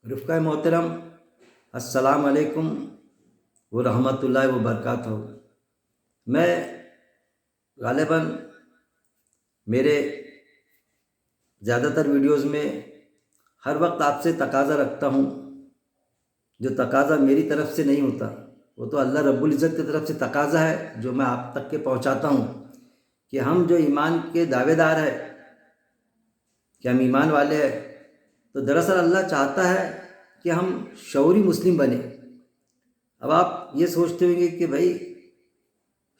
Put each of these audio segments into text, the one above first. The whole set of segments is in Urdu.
رفقۂ محترم، السلام علیکم ورحمۃ اللہ وبرکاتہ۔ میں غالباً میرے زیادہ تر ویڈیوز میں ہر وقت آپ سے تقاضا رکھتا ہوں، جو تقاضا میری طرف سے نہیں ہوتا، وہ تو اللہ رب العزت کی طرف سے تقاضا ہے جو میں آپ تک کے پہنچاتا ہوں کہ ہم جو ایمان کے دعوے دار ہیں، کہ ہم ایمان والے ہیں، تو دراصل اللہ چاہتا ہے کہ ہم شعوری مسلم بنیں۔ اب آپ یہ سوچتے ہوں گے کہ بھائی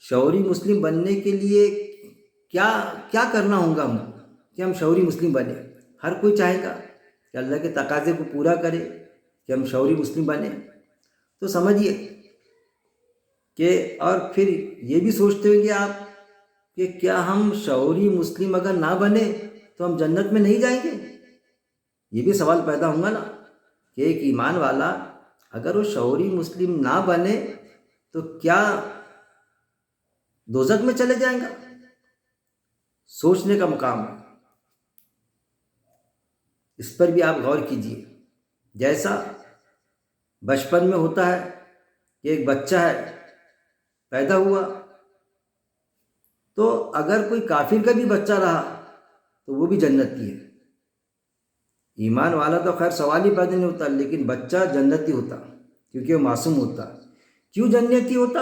شعوری مسلم بننے کے لیے کیا کیا کرنا ہوگا ہم کو کہ ہم شعوری مسلم بنیں؟ ہر کوئی چاہے گا کہ اللہ کے تقاضے کو پورا کرے کہ ہم شعوری مسلم بنیں، تو سمجھیے کہ اور پھر یہ بھی سوچتے ہوں گے آپ کہ کیا ہم شعوری مسلم اگر نہ بنے تو ہم جنت میں نہیں جائیں گے؟ یہ بھی سوال پیدا ہوگا نا کہ ایک ایمان والا اگر وہ شعوری مسلم نہ بنے تو کیا دوزخ میں چلے جائیں گا؟ سوچنے کا مقام ہے، اس پر بھی آپ غور کیجئے۔ جیسا بچپن میں ہوتا ہے کہ ایک بچہ ہے، پیدا ہوا تو اگر کوئی کافر کا بھی بچہ رہا تو وہ بھی جنتی ہے۔ ایمان والا تو خیر سوال ہی پیدا نہیں ہوتا، لیکن بچہ جنتی ہوتا کیونکہ وہ معصوم ہوتا۔ کیوں جنتی ہوتا؟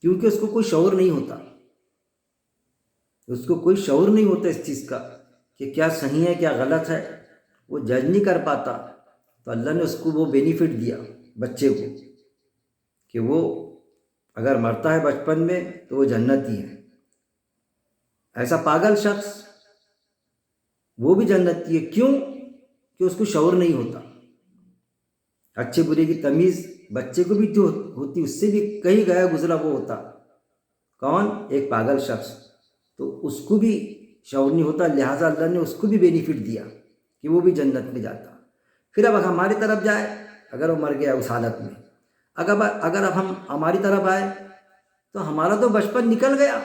کیونکہ اس کو کوئی شعور نہیں ہوتا، اس کو کوئی شعور نہیں ہوتا اس چیز کا کہ کیا صحیح ہے کیا غلط ہے، وہ جج نہیں کر پاتا۔ تو اللہ نے اس کو وہ بینیفٹ دیا بچے کو کہ وہ اگر مرتا ہے بچپن میں تو وہ جنتی ہے۔ ایسا پاگل شخص وہ بھی جنتی ہے، کیوں؟ کہ اس کو شعور نہیں ہوتا۔ اچھے برے کی تمیز بچے کو بھی جو ہوتی، اس سے بھی کہیں گیا گزرا وہ ہوتا۔ کون؟ ایک پاگل شخص، تو اس کو بھی شعور نہیں ہوتا، لہٰذا اللہ نے اس کو بھی بینیفٹ دیا کہ وہ بھی جنت میں جاتا۔ پھر اب ہماری طرف جائے، اگر وہ مر گیا اس حالت میں، اگر اب ہم ہماری طرف آئے تو ہمارا تو بچپن نکل گیا۔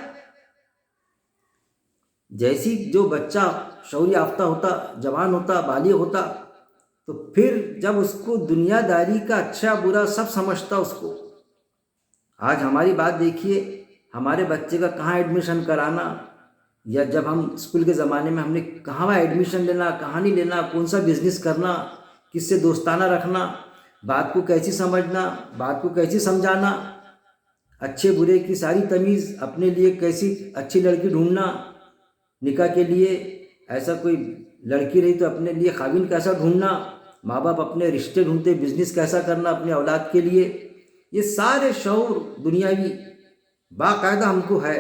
جیسی جو بچہ شعور یافتہ ہوتا، جوان ہوتا، بالغ ہوتا، تو پھر جب اس کو دنیا داری کا اچھا برا سب سمجھتا اس کو۔ آج ہماری بات دیکھیے، ہمارے بچے کا کہاں ایڈمیشن کرانا، یا جب ہم اسکول کے زمانے میں ہم نے کہاں ایڈمیشن لینا، کہاں نہیں لینا، کون سا بزنس کرنا، کس سے دوستانہ رکھنا، بات کو کیسی سمجھنا، بات کو کیسی سمجھانا، اچھے برے کی ساری تمیز، اپنے لیے کیسی اچھی لڑکی ڈھونڈنا نکاح کے لیے، ایسا کوئی لڑکی رہی تو اپنے لیے خاوند کیسا ڈھونڈنا، ماں باپ اپنے رشتے ڈھونڈتے، بزنس کیسا کرنا اپنے اولاد کے لیے، یہ سارے شعور دنیاوی باقاعدہ ہم کو ہے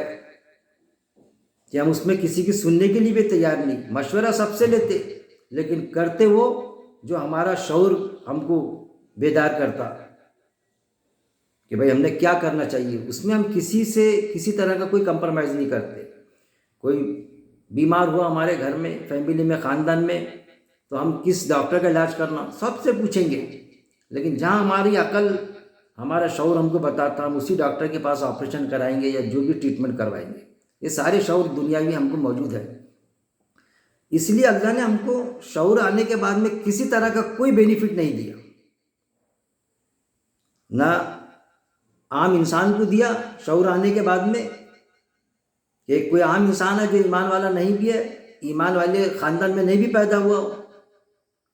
کہ ہم اس میں کسی کی سننے کے لیے بھی تیار نہیں، مشورہ سب سے لیتے، لیکن کرتے وہ جو ہمارا شعور ہم کو بیدار کرتا کہ بھئی ہم نے کیا کرنا چاہیے۔ اس میں ہم کسی سے کسی طرح کا کوئی کمپرومائز نہیں کرتے۔ کوئی بیمار ہوا ہمارے گھر میں، فیملی میں، خاندان میں، تو ہم کس ڈاکٹر کا علاج کرنا سب سے پوچھیں گے، لیکن جہاں ہماری عقل، ہمارا شعور ہم کو بتاتا، ہم اسی ڈاکٹر کے پاس آپریشن کرائیں گے یا جو بھی ٹریٹمنٹ کروائیں گے۔ یہ سارے شعور دنیاوی ہم کو موجود ہے، اس لیے اللہ نے ہم کو شعور آنے کے بعد میں کسی طرح کا کوئی بینیفٹ نہیں دیا، نہ عام انسان کو دیا شعور آنے کے بعد میں کہ کوئی عام انسان ہے جو ایمان والا نہیں بھی ہے، ایمان والے خاندان میں نہیں بھی پیدا ہوا،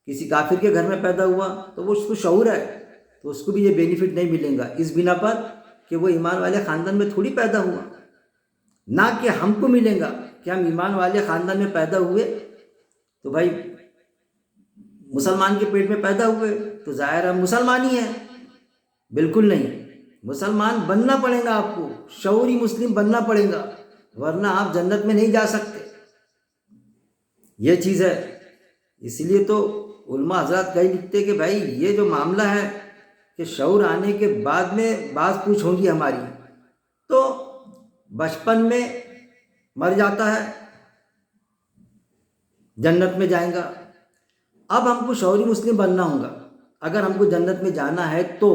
کسی کافر کے گھر میں پیدا ہوا، تو وہ اس کو شعور ہے تو اس کو بھی یہ بینیفٹ نہیں ملیں گا، اس بنا پر کہ وہ ایمان والے خاندان میں تھوڑی پیدا ہوا۔ نہ کہ ہم کو ملیں گا کہ ہم ایمان والے خاندان میں پیدا ہوئے تو بھائی مسلمان کے پیٹ میں پیدا ہوئے تو ظاہر ہم مسلمان ہی ہیں، بالکل نہیں۔ مسلمان بننا پڑے گا، آپ کو شعوری مسلم بننا پڑے گا، ورنہ آپ جنت میں نہیں جا سکتے۔ یہ چیز ہے، اس لیے تو علماء حضرات کہیں لکھتے کہ بھائی یہ جو معاملہ ہے کہ شعور آنے کے بعد میں بعض پوچھ ہوگی ہماری، تو بچپن میں مر جاتا ہے، جنت میں جائیں گا۔ اب ہم کو شعوری مسلم بننا ہوگا، اگر ہم کو جنت میں جانا ہے تو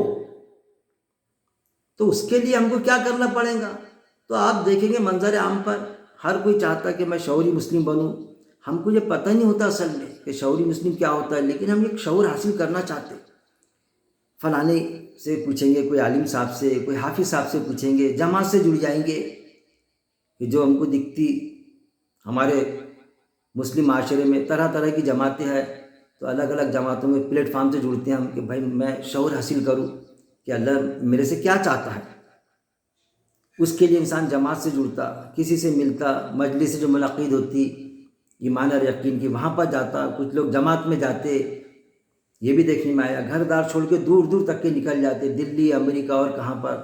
اس کے لیے ہم کو کیا کرنا پڑے گا؟ تو آپ دیکھیں گے منظر عام پر ہر کوئی چاہتا کہ میں شعوری مسلم بنوں، ہم کو یہ پتہ نہیں ہوتا اصل میں کہ شعوری مسلم کیا ہوتا ہے، لیکن ہم ایک شعور حاصل کرنا چاہتے ہیں۔ فلانے سے پوچھیں گے، کوئی عالم صاحب سے، کوئی حافظ صاحب سے پوچھیں گے، جماعت سے جڑ جائیں گے کہ جو ہم کو دکھتی ہمارے مسلم معاشرے میں طرح طرح کی جماعتیں ہیں، تو الگ الگ جماعتوں میں پلیٹ فارم سے جڑتے ہیں ہم کہ بھائی میں شعور حاصل کروں کہ اللہ میرے سے کیا چاہتا ہے۔ اس کے لیے انسان جماعت سے جڑتا، کسی سے ملتا، مجلس سے جو منعقد ہوتی ایمان اور یقین کی وہاں پر جاتا، کچھ لوگ جماعت میں جاتے، یہ بھی دیکھنے میں آیا گھر دار چھوڑ کے دور دور تک کے نکل جاتے، دلی، امریکہ اور کہاں پر،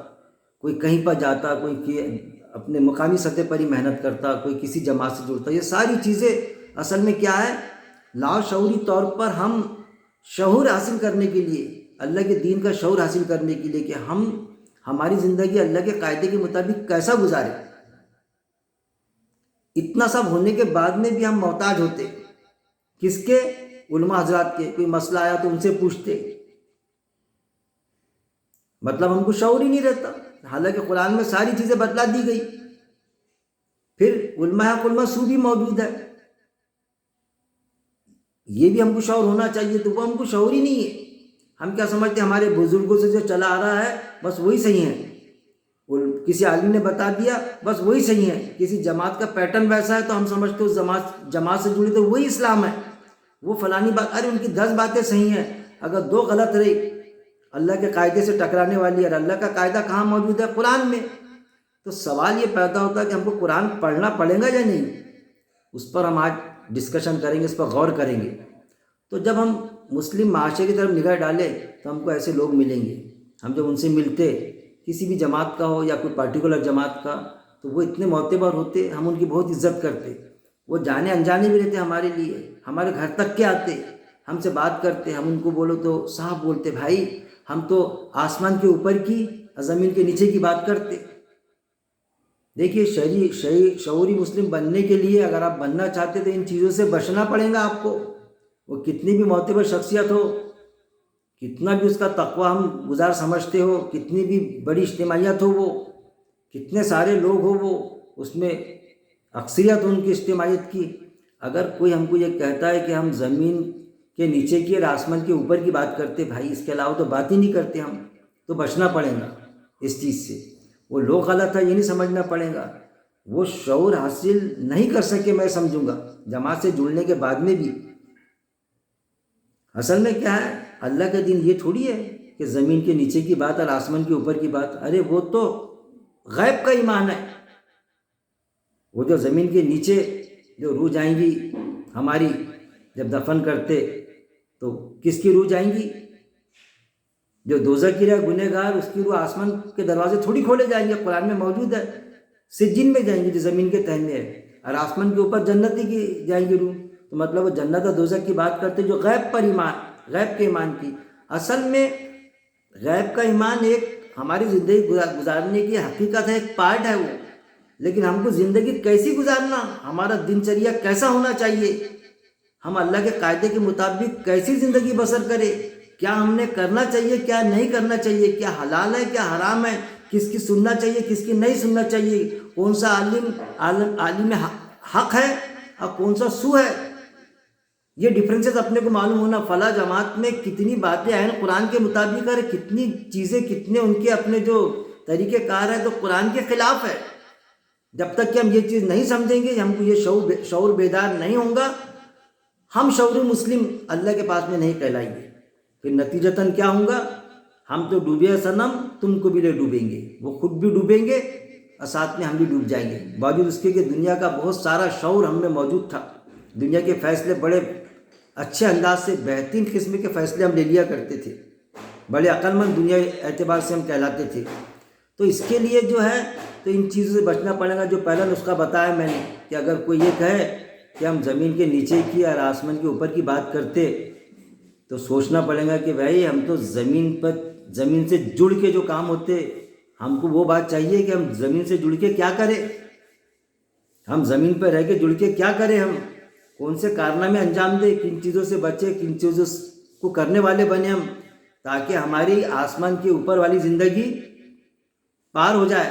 کوئی کہیں پر جاتا، کوئی اپنے مقامی سطح پر ہی محنت کرتا، کوئی کسی جماعت سے جڑتا۔ یہ ساری چیزیں اصل میں کیا ہے، لاشعوری طور پر ہم شعور حاصل کرنے کے لیے، اللہ کے دین کا شعور حاصل کرنے کے لیے کہ ہم ہماری زندگی اللہ کے قاعدے کے مطابق کیسا گزارے۔ اتنا سب ہونے کے بعد میں بھی ہم محتاج ہوتے کس کے؟ علماء حضرات کے۔ کوئی مسئلہ آیا تو ان سے پوچھتے، مطلب ہم کو شعور ہی نہیں رہتا، حالانکہ قرآن میں ساری چیزیں بتلا دی گئی۔ پھر علماء حق علماء سو بھی موجود ہے، یہ بھی ہم کو شعور ہونا چاہیے، تو وہ ہم کو شعور ہی نہیں ہے۔ ہم کیا سمجھتے ہیں ہمارے بزرگوں سے جو چلا آ رہا ہے بس وہی صحیح ہے، کسی عالم نے بتا دیا بس وہی صحیح ہے، کسی جماعت کا پیٹرن ویسا ہے تو ہم سمجھتے اس جماعت سے جڑی تو وہی اسلام ہے، وہ فلانی بات، ارے ان کی 10 باتیں صحیح ہیں، اگر 2 غلط رہی اللہ کے قاعدے سے ٹکرانے والی، اور اللہ کا قاعدہ کہاں موجود ہے؟ قرآن میں۔ تو سوال یہ پیدا ہوتا ہے کہ ہم کو قرآن پڑھنا پڑے گا یا نہیں، اس پر ہم آج ڈسکشن کریں گے، اس پر غور کریں گے۔ تو جب ہم مسلم معاشرے کی طرف نگاہ ڈالیں تو ہم کو ایسے لوگ ملیں گے، ہم جب ان سے ملتے، کسی بھی جماعت کا ہو یا کوئی پارٹیکولر جماعت کا، تو وہ اتنے معتبر ہوتے، ہم ان کی بہت عزت کرتے، وہ جانے انجانے بھی رہتے ہمارے لیے، ہمارے گھر تک کے آتے، ہم سے بات کرتے، ہم ان کو بولو تو صاحب بولتے، بھائی ہم تو آسمان کے اوپر کی زمین کے نیچے کی بات کرتے۔ دیکھیے شعوری مسلم بننے کے لیے اگر آپ بننا چاہتے تو ان چیزوں سے بچنا پڑے گا آپ کو، وہ کتنی بھی معتبر شخصیت ہو، کتنا بھی اس کا تقوی ہم گزار سمجھتے ہو، کتنی بھی بڑی اجتماعیت ہو، وہ کتنے سارے لوگ ہو، وہ اس میں اکثریت ان کی اجتماعیت کی، اگر کوئی ہم کو یہ کہتا ہے کہ ہم زمین کے نیچے کی اور آسمان کے اوپر کی بات کرتے، بھائی اس کے علاوہ تو بات ہی نہیں کرتے ہم، تو بچنا پڑے گا اس چیز سے۔ وہ لوگ غلط ہے یہ نہیں سمجھنا پڑے گا، وہ شعور حاصل نہیں کر سکے میں سمجھوں گا جماعت سے جڑنے کے بعد میں بھی۔ اصل میں کیا ہے، اللہ کا دین یہ تھوڑی ہے کہ زمین کے نیچے کی بات اور آسمان کے اوپر کی بات، ارے وہ تو غیب کا ایمان ہے۔ وہ جو زمین کے نیچے جو روح جائیں گی ہماری، جب دفن کرتے تو کس کی روح جائیں گی؟ جو دوزخ کی رہے گنہگار، اس کی روح آسمان کے دروازے تھوڑی کھولے جائیں گے، قرآن میں موجود ہے، سجین میں جائیں گے جو زمین کے تہہ میں ہے، اور آسمان کے اوپر جنتی کی جائیں گی روح، تو مطلب وہ جنت اور دوزخ کی بات کرتے جو غیب پر ایمان، غیب کے ایمان کی۔ اصل میں غیب کا ایمان ایک ہماری زندگی گزارنے کی حقیقت ہے، ایک پارٹ ہے وہ، لیکن ہم کو زندگی کیسی گزارنا، ہمارا دن چریہ کیسا ہونا چاہیے، ہم اللہ کے قاعدے کے مطابق کیسی زندگی بسر کرے، کیا ہم نے کرنا چاہیے، کیا نہیں کرنا چاہیے، کیا حلال ہے کیا حرام ہے، کس کی سننا چاہیے کس کی نہیں سننا چاہیے، کون سا عالم حق ہے اور کون سا سو ہے، یہ ڈیفرنسز اپنے کو معلوم ہونا۔ فلاں جماعت میں کتنی باتیں ہیں قرآن کے مطابق ہے، کتنی چیزیں، کتنے ان کے اپنے جو طریقہ کار ہے تو قرآن کے خلاف ہے۔ جب تک کہ ہم یہ چیز نہیں سمجھیں گے، ہم کو یہ شعور بیدار نہیں ہوگا، ہم شعور مسلم اللہ کے پاس میں نہیں کہلائیں گے۔ پھر نتیجتاً کیا ہوگا، ہم تو ڈوبے صنم، تم کو بھی لے ڈوبیں گے، وہ خود بھی ڈوبیں گے اور ساتھ میں ہم بھی ڈوب جائیں گے، باوجود اس کے کہ دنیا کا بہت سارا شعور ہم میں موجود تھا، دنیا کے فیصلے بڑے اچھے انداز سے بہترین قسم کے فیصلے ہم لے لیا کرتے تھے، بڑے عقل مند دنیا اعتبار سے ہم کہلاتے تھے۔ تو اس کے لیے جو ہے تو ان چیزوں سے بچنا پڑے گا۔ جو پہلا نسخہ بتایا میں نے کہ اگر کوئی یہ کہے کہ ہم زمین کے نیچے کی اور آسمان کے اوپر کی بات کرتے تو سوچنا پڑے گا کہ بھائی ہم تو زمین سے جڑ کے جو کام ہوتے، ہم کو وہ بات چاہیے کہ ہم زمین سے جڑ کے کیا کریں، ہم زمین پہ رہ کے جڑ کے کیا کریں، ہم کون سے کارنامے انجام دیں، کن چیزوں سے بچے، کن چیزوں کو کرنے والے بنے ہم، تاکہ ہماری آسمان کے اوپر والی زندگی پار ہو جائے۔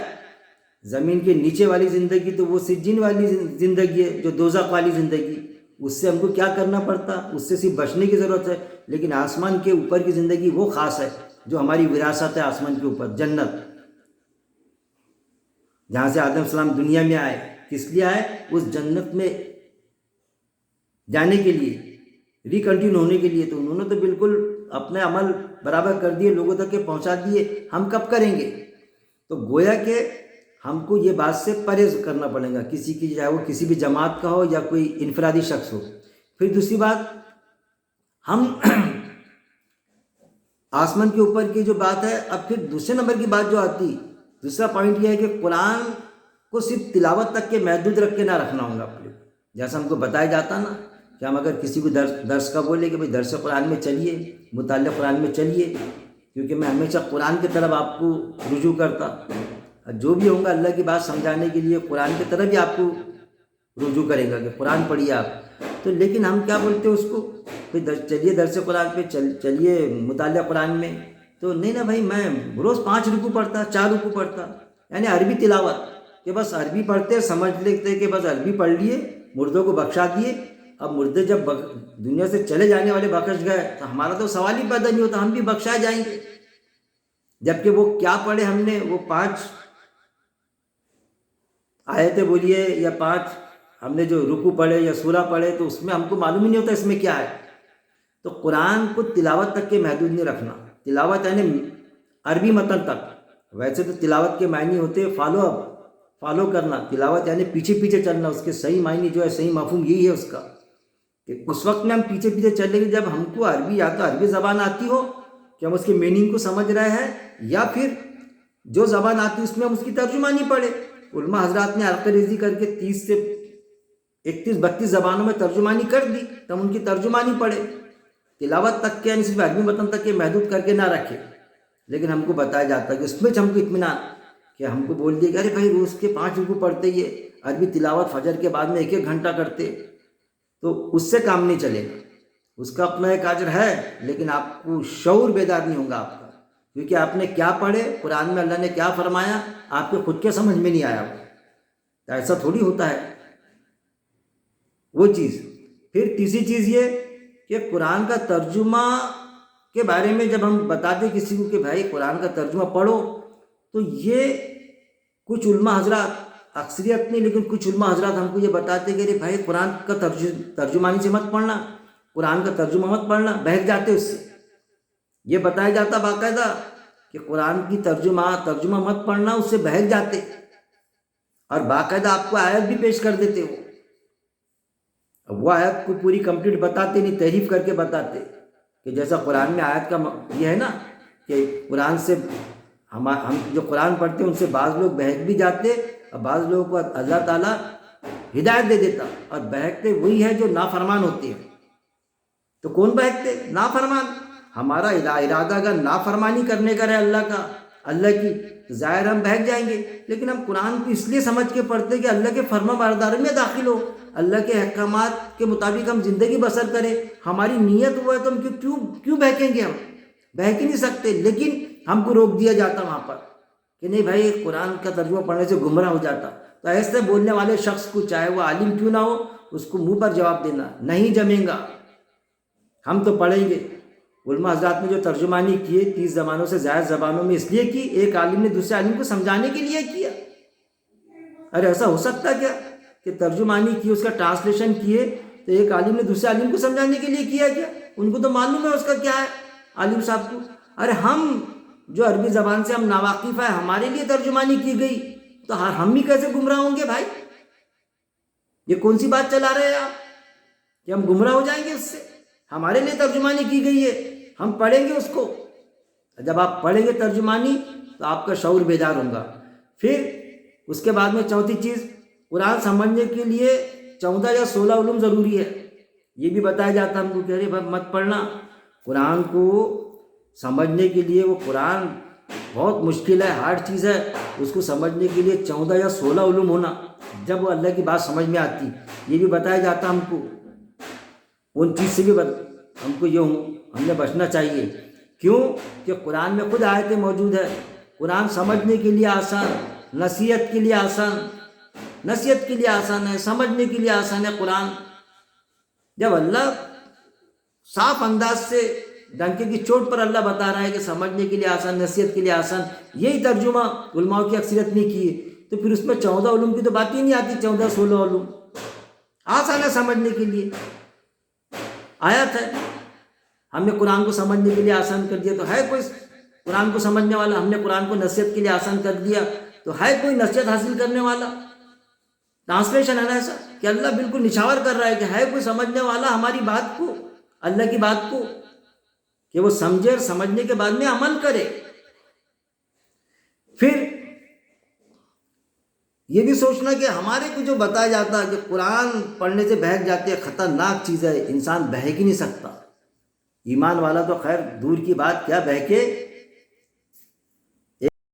زمین کے نیچے والی زندگی تو وہ سجین والی زندگی ہے، جو دوزخ والی زندگی، اس سے ہم کو کیا کرنا پڑتا، اس سے صرف بچنے کی ضرورت ہے. لیکن آسمان کے اوپر کی زندگی وہ خاص ہے جو ہماری وراثت ہے. آسمان کے اوپر جنت، جہاں سے آدم علیہ السلام دنیا میں آئے، کس لیے آئے؟ اس جنت میں جانے کے لیے، ریکنٹینیو ہونے کے لیے. تو انہوں نے تو بالکل اپنے عمل برابر کر دیے، لوگوں تک کے پہنچا دیے. ہم کب کریں گے؟ تو گویا کہ ہم کو یہ بات سے پرہیز کرنا پڑے گا، کسی کی، چاہے وہ کسی بھی جماعت کا ہو یا کوئی انفرادی شخص ہو. پھر دوسری بات، ہم آسمان کے اوپر کی جو بات ہے، اب پھر دوسرے نمبر کی بات جو آتی، دوسرا پوائنٹ یہ ہے کہ قرآن کو صرف تلاوت تک کے محدود رکھ کے نہ رکھنا ہوگا اپنے. جیسا ہم کو بتایا جاتا نا کہ ہم اگر کسی کو درس کا بولے کہ بھائی درس قرآن میں چلیے، مطالعہ قرآن میں چلیے، کیونکہ میں ہمیشہ قرآن کی طرف آپ کو رجوع کرتا. جو بھی ہوں گا اللہ کی بات سمجھانے کے لیے قرآن کی طرف ہی آپ کو رجوع کرے گا کہ قرآن پڑھیے آپ. تو لیکن ہم کیا بولتے ہیں اس کو، پھر چلیے درس قرآن پہ، چلیے مطالعہ قرآن میں. تو نہیں نا بھائی، میں روز 5 رکوع پڑھتا، 4 رکوع پڑھتا، یعنی عربی تلاوت، کہ بس عربی پڑھتے، سمجھ لیتے کہ بس عربی پڑھ لیے، مردوں کو بخشا دیے. اب مردے جب دنیا سے چلے جانے والے بخش گئے تو ہمارا تو سوال ہی پیدا نہیں ہوتا، ہم بھی بخشائے جائیں گے. جبکہ وہ کیا پڑھے ہم نے، وہ 5 آیتیں بولیے یا 5 ہم نے جو رکوع پڑھے یا سورہ پڑھے، تو اس میں ہم کو معلوم ہی نہیں ہوتا اس میں کیا ہے. تو قرآن کو تلاوت تک کے محدود نہیں رکھنا. تلاوت یعنی عربی متن تک. ویسے تو تلاوت کے معنی ہوتے فالو کرنا، تلاوت یعنی پیچھے پیچھے چلنا. اس کے صحیح معنی جو ہے، صحیح مفہوم یہی ہے اس کا، کہ اس وقت میں ہم پیچھے پیچھے چلیں گے جب ہم کو عربی، یا تو عربی زبان آتی ہو کہ ہم اس کے میننگ کو سمجھ رہے ہیں، یا پھر جو زبان آتی اس میں ہم اس کی ترجمانی پڑھے. علماء حضرات نے حلقہ ریزی کر کے 30 سے 31-32 زبانوں میں ترجمانی کر دی، تو ہم ان کی ترجمانی پڑھے. تلاوت تک کے یعنی صرف عربی متن تک کے محدود کر کے نہ رکھے. لیکن ہم کو بتایا جاتا ہے کہ اس میں ہم کو اطمینان، کہ ہم کو بول دیا کہ ارے بھائی روز کے 5 رکوع پڑھتے، یہ عربی تلاوت فجر کے بعد میں 1-1 گھنٹہ کرتے، تو اس سے کام نہیں چلے گا. اس کا اپنا ایک اجر ہے، لیکن آپ کو شعور بیدار نہیں ہوگا آپ کا، کیونکہ آپ نے کیا پڑھے، قرآن میں اللہ نے کیا فرمایا، آپ کے خود کے سمجھ میں نہیں آیا. تو ایسا تھوڑی ہوتا ہے وہ چیز. پھر تیسری چیز یہ کہ قرآن کا ترجمہ کے بارے میں جب ہم بتاتے کسی کو کہ بھائی قرآن کا ترجمہ پڑھو، تو یہ کچھ علماء حضرات، اکثریت نہیں لیکن کچھ علماء حضرات ہم کو یہ بتاتے کہ بھائی قرآن کا ترجمانی سے مت پڑھنا، قرآن کا ترجمہ مت پڑھنا، بہک جاتے اس سے. یہ بتایا جاتا باقاعدہ کہ قرآن کی ترجمہ مت پڑھنا، اس سے بہک جاتے، اور باقاعدہ آپ کو آیت بھی پیش کر دیتے ہو. اب وہ آیت کو پوری کمپلیٹ بتاتے نہیں، تحریف کر کے بتاتے، کہ جیسا قرآن میں آیت کا یہ ہے نا کہ قرآن سے ہم جو قرآن پڑھتے ہیں ان سے بعض لوگ بہک بھی جاتے، اور بعض لوگوں کو اللہ تعالیٰ ہدایت دے دیتا، اور بہکتے وہی ہے جو نافرمان ہوتے ہیں. تو کون بہکتے؟ نافرمان. ہمارا ارادہ اگر نافرمانی کرنے کا رہے اللہ کی، تو ظاہر ہم بہک جائیں گے. لیکن ہم قرآن کو اس لیے سمجھ کے پڑھتے کہ اللہ کے فرما برداری میں داخل ہو، اللہ کے احکامات کے مطابق ہم زندگی بسر کریں. ہماری نیت وہ ہے تو ہم کیوں بہکیں گے؟ ہم بہک ہی نہیں سکتے. لیکن ہم کو روک دیا جاتا وہاں پر کہ نہیں بھائی قرآن کا ترجمہ پڑھنے سے گمراہ ہو جاتا. تو ایسے بولنے والے شخص کو، چاہے وہ عالم کیوں نہ ہو، اس کو منہ پر جواب دینا نہیں جمیں گا. ہم تو پڑھیں گے. علماء حضرات نے جو ترجمانی کیے 30 زبانوں سے زائد زبانوں میں اس لیے کی، ایک عالم نے دوسرے عالم کو سمجھانے کے لیے کیا. ارے ایسا ہو سکتا کیا کہ ترجمانی کی، اس کا ٹرانسلیشن کیے، تو ایک عالم نے دوسرے عالم کو سمجھانے کے لیے کیا کیا؟ ان کو تو معلوم ہے اس کا کیا ہے عالم صاحب کو. ارے ہم جو عربی زبان سے ہم ناواقف ہیں، ہمارے لیے ترجمانی کی گئی، تو ہم بھی کیسے گمراہ ہوں گے بھائی؟ یہ کون سی بات چلا رہے ہیں آپ کہ ہم گمراہ ہو جائیں گے اس سے؟ ہمارے لیے ترجمانی کی گئی ہے، ہم پڑھیں گے اس کو. جب آپ پڑھیں گے ترجمانی تو آپ کا شعور بیدار ہوگا. پھر اس کے بعد میں چوتھی چیز، قرآن سمجھنے کے لیے 14 یا 16 علوم ضروری ہے. یہ بھی بتایا جاتا ہم کو کہ ارے مت پڑھنا. قرآن کو سمجھنے کے لیے، وہ قرآن بہت مشکل ہے، ہارڈ چیز ہے، اس کو سمجھنے کے لیے 14 یا 16 علوم ہونا، جب وہ اللہ کی بات سمجھ میں آتی. یہ بھی بتایا جاتا ہم کو. ان چیز سے بھی ہم کو ہم نے بچنا چاہیے. کیوں کہ قرآن میں خود آیتیں موجود ہے. قرآن سمجھنے کے لیے آسان، نصیحت کے لیے آسان ہے، سمجھنے کے لیے آسان ہے قرآن. جب اللہ صاف انداز سے ڈنکے کی چوٹ پر اللہ بتا رہا ہے کہ سمجھنے کے لیے آسان، نصیحت کے لیے آسان، یہی ترجمہ علماء کی اکثریت نے کی ہے، تو پھر اس میں 14 علوم کی تو بات ہی نہیں آتی، 14-16 علوم آسان ہے سمجھنے کے لیے۔ آیت ہے، ہم نے قرآن کو سمجھنے کے لیے آسان کر دیا، تو ہے کوئی قرآن کو سمجھنے والا؟ ہم نے قرآن کو نصیحت کے لیے آسان کر دیا، تو ہے کوئی نصیحت حاصل کرنے والا؟ ٹرانسلیشن ہے نا ایسا کہ اللہ بالکل نچھاور کر رہا ہے کہ ہے کوئی سمجھنے والا ہماری بات کو، اللہ کی بات کو، کہ وہ سمجھے اور سمجھنے کے بعد میں عمل کرے۔ پھر یہ بھی سوچنا کہ ہمارے کو جو بتایا جاتا ہے کہ قرآن پڑھنے سے بہک جاتے ہیں، خطرناک چیز ہے، انسان بہک ہی نہیں سکتا۔ ایمان والا تو خیر دور کی بات، کیا بہکے،